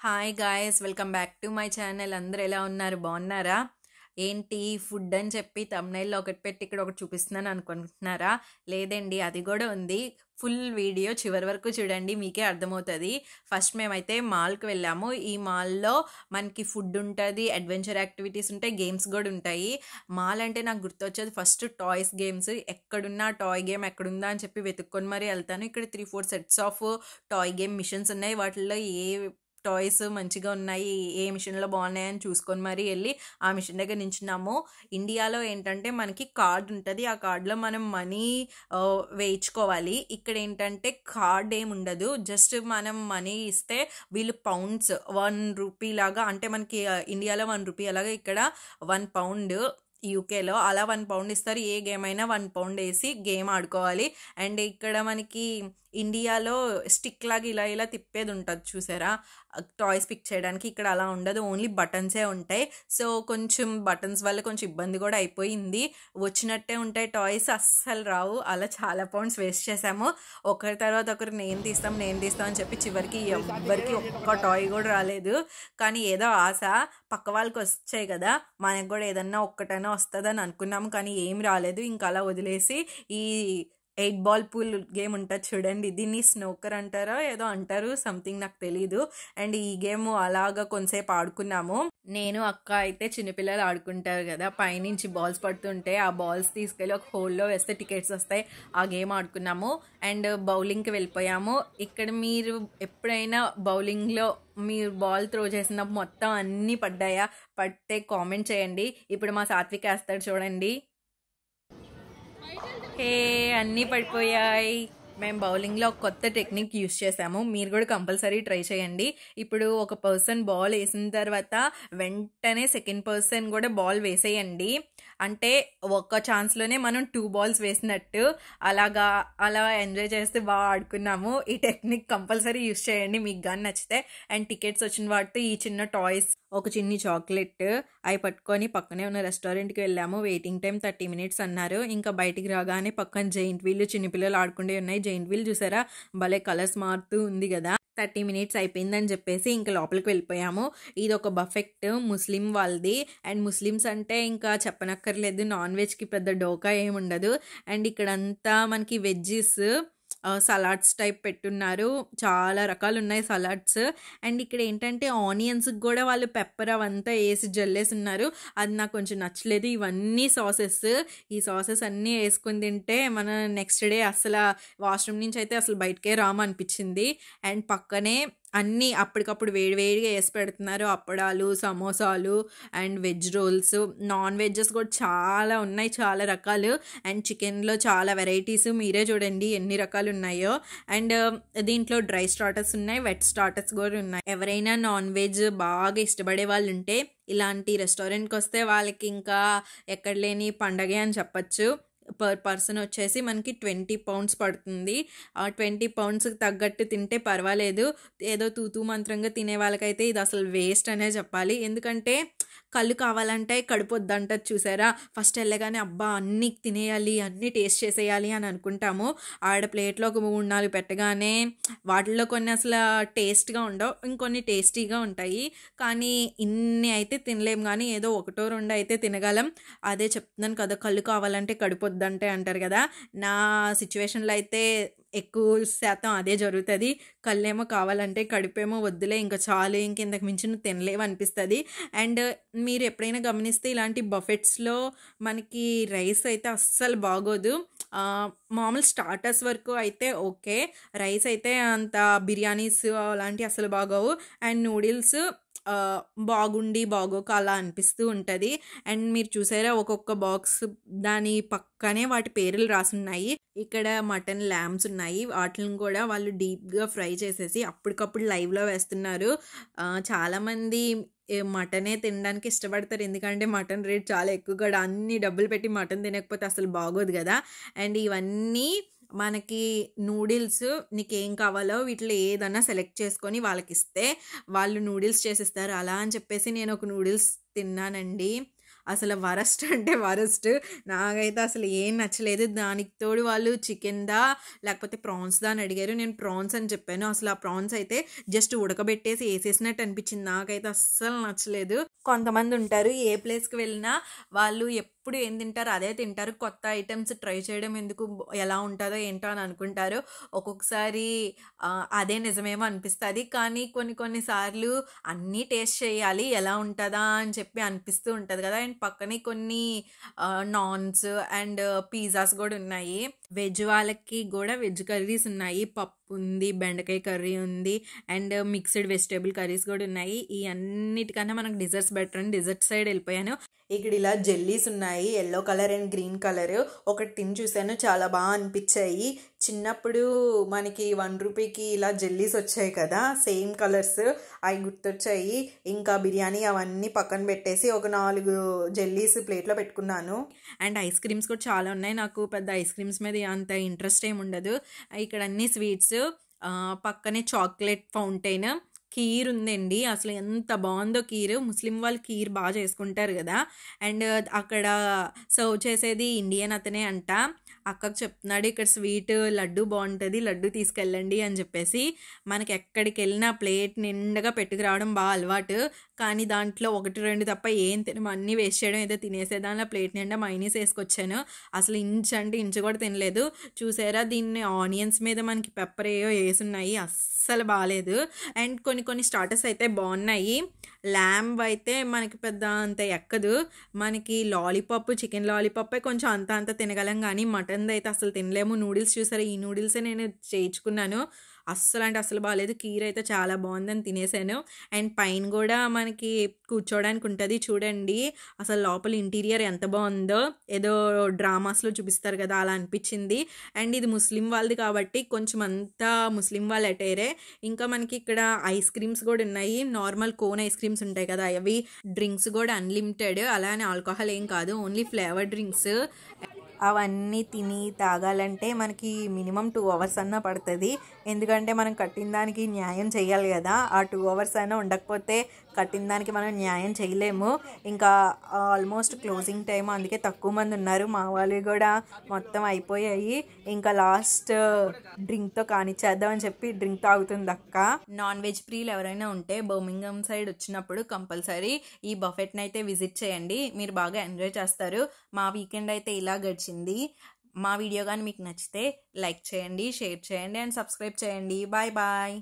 Hi guys, welcome back to my channel. అందరూ ఎలా ఉన్నారు? బాగున్నారా? ఏంటి ఫుడ్ అని చెప్పి తమ్నైల్లో ఒకటి పెట్టి ఇక్కడ ఒకటి చూపిస్తున్నాను అనుకుంటున్నారా? లేదండి, అది కూడా ఉంది. ఫుల్ వీడియో చివరి వరకు చూడండి, మీకే అర్థమవుతుంది. ఫస్ట్ మేమైతే మాల్కి వెళ్ళాము. ఈ మాల్లో మనకి ఫుడ్ ఉంటుంది, అడ్వెంచర్ యాక్టివిటీస్ ఉంటాయి, గేమ్స్ కూడా ఉంటాయి. మాల్ అంటే నాకు గుర్తొచ్చేది ఫస్ట్ టాయ్స్ గేమ్స్. ఎక్కడున్నా టాయ్ గేమ్ ఎక్కడుందా అని చెప్పి వెతుక్కొని మరీ వెళ్తాను. ఇక్కడ 3-4 sets of toy game machines ఉన్నాయి. వాటిల్లో ఏ టాయ్స్ మంచిగా ఉన్నాయి, ఏ మిషన్లో బాగున్నాయని చూసుకొని మరీ వెళ్ళి ఆ మిషన్ దగ్గర నించున్నాము. ఇండియాలో ఏంటంటే మనకి కార్డ్ ఉంటుంది, ఆ కార్డులో మనం మనీ వేయించుకోవాలి. ఇక్కడ ఏంటంటే కార్డ్ ఏమి ఉండదు, జస్ట్ మనం మనీ ఇస్తే వీళ్ళు పౌండ్స్ 1 రూపీ లాగా, అంటే మనకి ఇండియాలో 1 రూపీ అలాగా ఇక్కడ 1 పౌండ్, యూకేలో అలా 1 పౌండ్ ఇస్తారు. ఏ గేమ్ అయినా 1 పౌండ్ వేసి గేమ్ ఆడుకోవాలి. అండ్ ఇక్కడ మనకి ఇండియాలో స్టిక్ లాగా ఇలా ఇలా తిప్పేది ఉంటుంది చూసారా, టాయ్స్ పిక్ చేయడానికి. ఇక్కడ అలా ఉండదు, ఓన్లీ బటన్సే ఉంటాయి. సో కొంచెం బటన్స్ వల్ల కొంచెం ఇబ్బంది కూడా అయిపోయింది. వచ్చినట్టే ఉంటాయి టాయ్స్, అస్సలు రావు. అలా చాలా పౌండ్స్ వేస్ట్ చేసాము. ఒకరి తర్వాత ఒకరు నేను తీస్తాం అని చెప్పి చివరికి ఎవ్వరికి ఒక్క టాయ్ కూడా రాలేదు. కానీ ఏదో ఆశ, పక్క వాళ్ళకి వచ్చాయి కదా, మనకు కూడా ఏదన్నా ఒక్కటైనా వస్తుందని అనుకున్నాము, కానీ ఏం రాలేదు. ఇంకా అలా వదిలేసి ఈ 8 బాల్ పూల్ గేమ్ ఉంటుంది చూడండి, దీన్ని స్నోకర్ అంటారో ఏదో అంటారు, సంథింగ్ నాకు తెలీదు. అండ్ ఈ గేమ్ అలాగా కొంతసేపు ఆడుకున్నాము. నేను అక్క అయితే చిన్నపిల్లలు ఆడుకుంటారు కదా, పైనుంచి బాల్స్ పడుతుంటే ఆ బాల్స్ తీసుకెళ్ళి ఒక హోల్లో వేస్తే టికెట్స్ వస్తాయి, ఆ గేమ్ ఆడుకున్నాము. అండ్ బౌలింగ్కి వెళ్ళిపోయాము. ఇక్కడ మీరు ఎప్పుడైనా బౌలింగ్లో మీరు బాల్ త్రో చేసినప్పుడు మొత్తం అన్నీ పడ్డాయా? పడితే కామెంట్ చేయండి. ఇప్పుడు మా సాత్విక్ వేస్తాడు చూడండి. హే, అన్నీ పడిపోయాయి. మేము బౌలింగ్లో ఒక కొత్త టెక్నిక్ యూస్ చేసాము, మీరు కూడా కంపల్సరీ ట్రై చేయండి. ఇప్పుడు ఒక పర్సన్ బాల్ వేసిన తర్వాత వెంటనే సెకండ్ పర్సన్ కూడా బాల్ వేసేయండి. అంటే ఒక ఛాన్స్లోనే మనం 2 బాల్స్ వేసినట్టు. అలా ఎంజాయ్ చేస్తే బాగా ఆడుకున్నాము. ఈ టెక్నిక్ కంపల్సరీ యూస్ చేయండి మీకు కానీ నచ్చితే. అండ్ టికెట్స్ వచ్చిన వాటితో ఈ చిన్న టాయ్స్, ఒక చిన్ని చాక్లెట్ అవి పట్టుకొని పక్కనే ఉన్న రెస్టారెంట్కి వెళ్ళాము. వెయిటింగ్ టైం 30 minutes అన్నారు. ఇంకా బయటికి రాగానే పక్కన జైంట్ వీల్ చిన్నపిల్లలు ఆడుకుంటే ఉన్నాయి. జైంట్ వీల్ చూసారా, భలే కలర్స్ మారుతూ ఉంది కదా. 30 minutes అయిపోయిందని చెప్పేసి ఇంకా లోపలికి వెళ్ళిపోయాము. ఇది ఒక బఫెట్, ముస్లిం వాళ్ళది. అండ్ ముస్లిమ్స్ అంటే ఇంకా చెప్పనక్కర్లేదు, నాన్ వెజ్కి పెద్ద డోకా ఏమి ఉండదు. అండ్ ఇక్కడంతా మనకి వెజ్జెస్, సలాడ్స్ టైప్ పెట్టున్నారు, చాలా రకాలు ఉన్నాయి సలాడ్స్. అండ్ ఇక్కడ ఏంటంటే ఆనియన్స్కి కూడా వాళ్ళు పెప్పర్ అవంతా వేసి జల్లేసి ఉన్నారు, అది నాకు కొంచెం నచ్చలేదు. ఇవన్నీ సాసెస్, ఈ సాసెస్ అన్నీ వేసుకొని తింటే మన నెక్స్ట్ డే అసలు వాష్రూమ్ నుంచి అయితే అసలు బయటకే రామనిపించింది. అండ్ పక్కనే అన్నీ అప్పటికప్పుడు వేడివేడిగా వేసి పెడుతున్నారు, అప్పడాలు, సమోసాలు and veg rolls. Non vegs కూడా చాలా ఉన్నాయి, చాలా రకాలు. అండ్ చికెన్లో చాలా వెరైటీస్, మీరే చూడండి ఎన్ని రకాలు ఉన్నాయో. అండ్ దీంట్లో డ్రై స్టార్టర్స్ ఉన్నాయి, వెట్ స్టార్టర్స్ కూడా ఉన్నాయి. ఎవరైనా నాన్ వెజ్ బాగా ఇష్టపడే వాళ్ళు ఉంటే ఇలాంటి రెస్టారెంట్కి వస్తే వాళ్ళకి ఇంకా ఎక్కడ లేని పండగే అని చెప్పచ్చు. పర్ పర్సన్ వచ్చేసి మనకి 20 pounds పడుతుంది. ఆ 20 poundsకి తగ్గట్టు తింటే పర్వాలేదు. ఏదో తూతూ మంత్రంగా తినే వాళ్ళకైతే ఇది అసలు వేస్ట్ అనే చెప్పాలి. ఎందుకంటే కళ్ళు కావాలంటే కడుపు వద్దంటది చూసారా. ఫస్ట్ వెళ్ళగానే అబ్బా అన్నీ తినేయాలి, అన్నీ టేస్ట్ చేసేయాలి అని అనుకుంటాము. ఆడ ప్లేట్లో ఒక 3-4 పెట్టగానే వాటిల్లో కొన్ని అసలు టేస్ట్గా ఉండవు, ఇంకొన్ని టేస్టీగా ఉంటాయి. కానీ ఇన్ని అయితే తినలేము, కానీ ఏదో 1-2 అయితే తినగలం. అదే చెప్తున్నాను కదా, కళ్ళు కావాలంటే కడుపు వద్దంటే అంటారు కదా. నా సిచ్యువేషన్లో అయితే ఎక్కువ శాతం అదే జరుగుతుంది. కళ్ళేమో కావాలంటే కడుపేమో వద్దులే, ఇంకా చాలు, ఇంకెంతకు మించి నువ్వు తినలేవు అనిపిస్తుంది. అండ్ మీరు ఎప్పుడైనా గమనిస్తే ఇలాంటి బఫెట్స్లో మనకి రైస్ అయితే అస్సలు బాగోదు. మామూలు స్టార్టర్స్ వరకు అయితే ఓకే, రైస్ అయితే అంత బిర్యానీస్ అలాంటివి అసలు బాగోవు. అండ్ నూడిల్స్ బాగోక అలా అనిపిస్తూ ఉంటుంది. అండ్ మీరు చూసారా ఒక్కొక్క బాక్స్ దాని పక్కనే వాటి పేర్లు రాసున్నాయి. ఇక్కడ మటన్ ల్యామ్స్ ఉన్నాయి, వాటిని కూడా వాళ్ళు డీప్గా ఫ్రై చేసేసి అప్పటికప్పుడు లైవ్లో వేస్తున్నారు. చాలామంది మటనే తినడానికి ఇష్టపడతారు, ఎందుకంటే మటన్ రేట్ చాలా ఎక్కువ కూడా. అన్ని డబ్బులు పెట్టి మటన్ తినకపోతే అసలు బాగోదు కదా. అండ్ ఇవన్నీ మనకి నూడిల్స్, నీకేం కావాలో వీటిలో ఏదన్నా సెలెక్ట్ చేసుకొని వాళ్ళకి ఇస్తే వాళ్ళు నూడిల్స్ చేసిస్తారు. అలా అని చెప్పేసి నేను ఒక నూడిల్స్ తిన్నానండి, అసలు వరస్ట్ అంటే వరస్ట్. నాకైతే అసలు ఏం నచ్చలేదు. దానికి తోడు వాళ్ళు చికెన్‌దా లేకపోతే ప్రాన్స్‌దా అని అడిగారు. నేను ప్రాన్స్ అని చెప్పాను. అసలు ఆ ప్రాన్స్ అయితే జస్ట్ ఉడకబెట్టేసి ఏసేసినట్టు అనిపించింది. నాకైతే అస్సలు నచ్చలేదు. కొంతమంది ఉంటారు ఏ ప్లేస్‌కి వెళ్ళినా వాళ్ళు ఎప్పుడు ఏం తింటారో అదే తింటారు. కొత్త ఐటెమ్స్ ట్రై చేయడం ఎందుకు, ఎలా ఉంటుందో ఏంటో అని అనుకుంటారు. ఒక్కొక్కసారి అదే నిజమేమో అనిపిస్తది. కానీ కొన్ని కొన్ని సార్లు అన్నీ టేస్ట్ చేయాలి, ఎలా ఉంటదా అని చెప్పి అనిపిస్తూ ఉంటది కదా! అండ్ పక్కనే కొన్ని నాన్స్ అండ్ పిజ్జాస్ గూడా ఉన్నాయి. వెజ్ వాళ్ళకి గూడా వెజ్ కర్రీస్ ఉన్నాయి. పప్పు ఉంది, బెండకాయ కర్రీ ఉంది అండ్ మిక్స్డ్ వెజిటేబుల్ కర్రీస్ గూడా ఉన్నాయి. ఈ అన్నిటికన్నా మనకు డిజర్ట్స్ బెటర్ అని డిజర్ట్ సైడ్ వెళ్ళిపోయాను. ఇక్కడ ఇలా జెల్లీస్ ఉన్నాయి, yellow colour and green colour. ఒకటి తిని చూసాను, చాలా బాగా అనిపించాయి. చిన్నప్పుడు మనకి 1 రూపీకి ఇలా జెల్లీస్ వచ్చాయి కదా, సేమ్ కలర్స్, అవి గుర్తొచ్చాయి. ఇంకా బిర్యానీ అవన్నీ పక్కన పెట్టేసి ఒక 4 జెల్లీస్ ప్లేట్లో పెట్టుకున్నాను. అండ్ ఐస్ క్రీమ్స్ కూడా చాలా ఉన్నాయి. నాకు పెద్ద ఐస్ క్రీమ్స్ మీద అంత ఇంట్రెస్ట్ ఏమి ఉండదు. ఇక్కడ అన్ని స్వీట్స్, పక్కనే చాక్లెట్ ఫౌంటైన్, కీర్ ఉందండి. అసలు ఎంత బాగుందో కీర్. ముస్లిం వాళ్ళు కీర్ బాగా చేసుకుంటారు కదా. అండ్ అక్కడ సర్వ్ చేసేది ఇండియన్ అతనే అంట. అక్కకు చెప్తున్నాడు ఇక్కడ స్వీట్ లడ్డు బాగుంటుంది, లడ్డు తీసుకెళ్ళండి అని చెప్పేసి. మనకి ఎక్కడికి వెళ్ళినా ప్లేట్ నిండగా పెట్టుకురావడం బాగా అలవాటు. కానీ దాంట్లో 1-2 తప్ప ఏం తినము, అన్నీ వేస్ట్ చేయడం, ఏదో తినేసేదానిలో ప్లేట్ నిండా మైనీస్ వేసుకొచ్చాను. అసలు ఇంచు అంటే ఇంచు కూడా తినలేదు. చూసారా, దీన్ని ఆనియన్స్ మీద మనకి పెప్పర్ ఏయో వేసున్నాయి, అస్సలు బాగాలేదు. అండ్ కొన్ని స్టార్టర్స్ అయితే బాగున్నాయి. ల్యాంబ్ అయితే మనకి పెద్ద అంత ఎక్కదు. మనకి లాలీపాప్, చికెన్ లాలీపాపే కొంచెం అంత తినగలం, కానీ మటన్ది అయితే అసలు తినలేము. నూడిల్స్ చూసారా, ఈ నూడిల్సే నేను చేయించుకున్నాను. అస్సలు అంటే అసలు బాగాలేదు. కీర్ అయితే చాలా బాగుందని తినేసాను. అండ్ పైన కూడా మనకి కూర్చోడానికి ఉంటుంది చూడండి. అసలు లోపల ఇంటీరియర్ ఎంత బాగుందో, ఏదో డ్రామాస్లో చూపిస్తారు కదా అలా అనిపించింది. అండ్ ఇది ముస్లిం వాళ్ళది కాబట్టి కొంచెం అంతా ముస్లిం వాళ్ళ అటైరే. ఇంకా మనకి ఇక్కడ ఐస్ క్రీమ్స్ కూడా ఉన్నాయి. నార్మల్ కోన్ ఐస్ క్రీమ్స్ ఉంటాయి కదా అవి. డ్రింక్స్ కూడా అన్లిమిటెడ్, అలానే ఆల్కహాల్ ఏం కాదు, ఓన్లీ ఫ్లేవర్ డ్రింక్స్. అవన్నీ తిని తాగాలంటే మనకి మినిమం 2 అవర్స్ అన్నా పడుతుంది. ఎందుకంటే మనం కట్టిన దానికి న్యాయం చేయాలి కదా. ఆ 2 అవర్స్ అయినా ఉండకపోతే కట్టిన దానికి మనం న్యాయం చేయలేము. ఇంకా ఆల్మోస్ట్ క్లోజింగ్ టైం, అందుకే తక్కువ మంది ఉన్నారు. మా వాళ్ళు కూడా మొత్తం అయిపోయాయి. ఇంకా లాస్ట్ డ్రింక్తో కానిచ్చేద్దాం అని చెప్పి డ్రింక్ తాగుతుంది అక్క. నాన్ వెజ్ ప్రియులు ఎవరైనా ఉంటే బర్మింగం సైడ్ వచ్చినప్పుడు కంపల్సరీ ఈ బఫెట్ని అయితే విజిట్ చేయండి. మీరు బాగా ఎంజాయ్ చేస్తారు. మా వీకెండ్ అయితే ఇలా గడిచింది. మా వీడియో కానీ మీకు నచ్చితే లైక్ చేయండి, షేర్ చేయండి అండ్ సబ్స్క్రైబ్ చేయండి. Bye bye.